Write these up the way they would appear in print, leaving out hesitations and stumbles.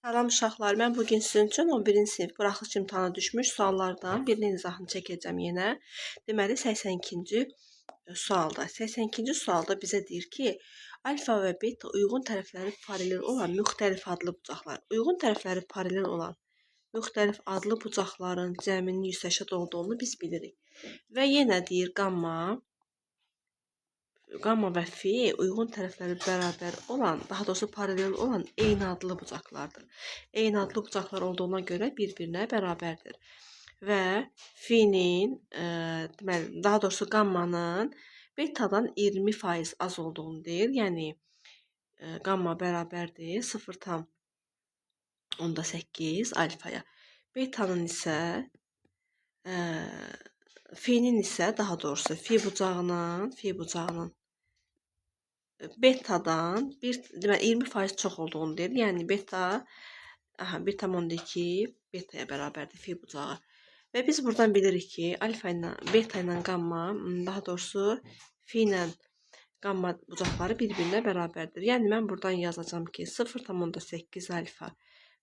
Salam uşaqlar, mən bugün sizin üçün 11-ci sinif buraxılış imtahana düşmüş suallardan birinin izahını çəkəcəm yenə. Deməli 82-ci sualda. 82-ci sualda bizə deyir ki, alfa və beta uyğun tərəfləri paralel olan müxtəlif adlı bucaqlar. Uyğun tərəfləri paralel olan müxtəlif adlı bucaqların cəminin 180 olduğunu biz bilirik. Və yenə deyir Qamma və fi uyğun tərəfləri bərabər olan, daha doğrusu paralel olan eyni adlı bucaqlardır. Eyni adlı bucaqlar olduğuna görə bir-birinə bərabərdir. Və finin, deməli, daha doğrusu qammanın betadan 20% az olduğunu deyir. Yəni qamma bərabərdir 0,8 alfaya. Betanın isə finin isə daha doğrusu fi bucağının betadan deməli 20% çox olduğunu deyir. Yəni beta 1,2 betaya bərabərdir fi bucağı. Və biz buradan bilirik ki, alfa ilə beta ilə qamma, daha doğrusu fi ilə qamma bucaqları bir-birinə bərabərdir. Yəni mən buradan yazacağam ki, 0,8 alfa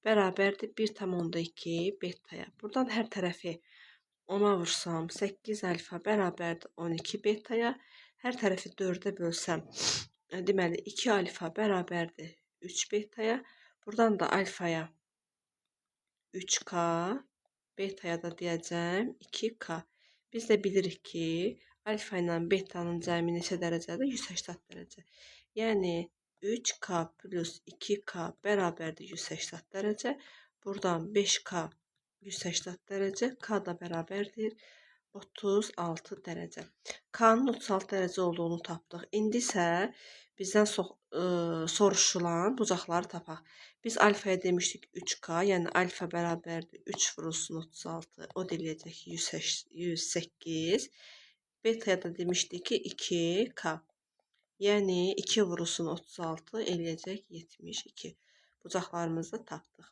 bərabərdir 1,2 betaya. Buradan hər tərəfi 10-a vursam 8 alfa bərabərdir 12 betaya. Hər tərəfi 4-ə bölsəm, deməli 2 alfa bərabərdir 3 betaya. Buradan da alfaya 3k, betaya da deyəcəm 2k. Biz də bilirik ki, alfa ilə betanın cəmi neçə dərəcədir? 180 dərəcə. Yəni 3k plus 2k bərabərdir 180 dərəcə. Buradan 5k 180 dərəcə, k da bərabərdir 36 dərəcə. K-nın 36 dərəcə olduğunu tapdıq. İndi isə bizdən soruşulan bucaqları tapaq. Biz alfaya demişdik 3k, yəni alfa bərabərdir 3 vurulsun 36, o da eləyəcək 108. Betaya da demişdik ki 2k, yəni 2 vurulsun 36 eləyəcək 72. Bucaqlarımızı tapdıq.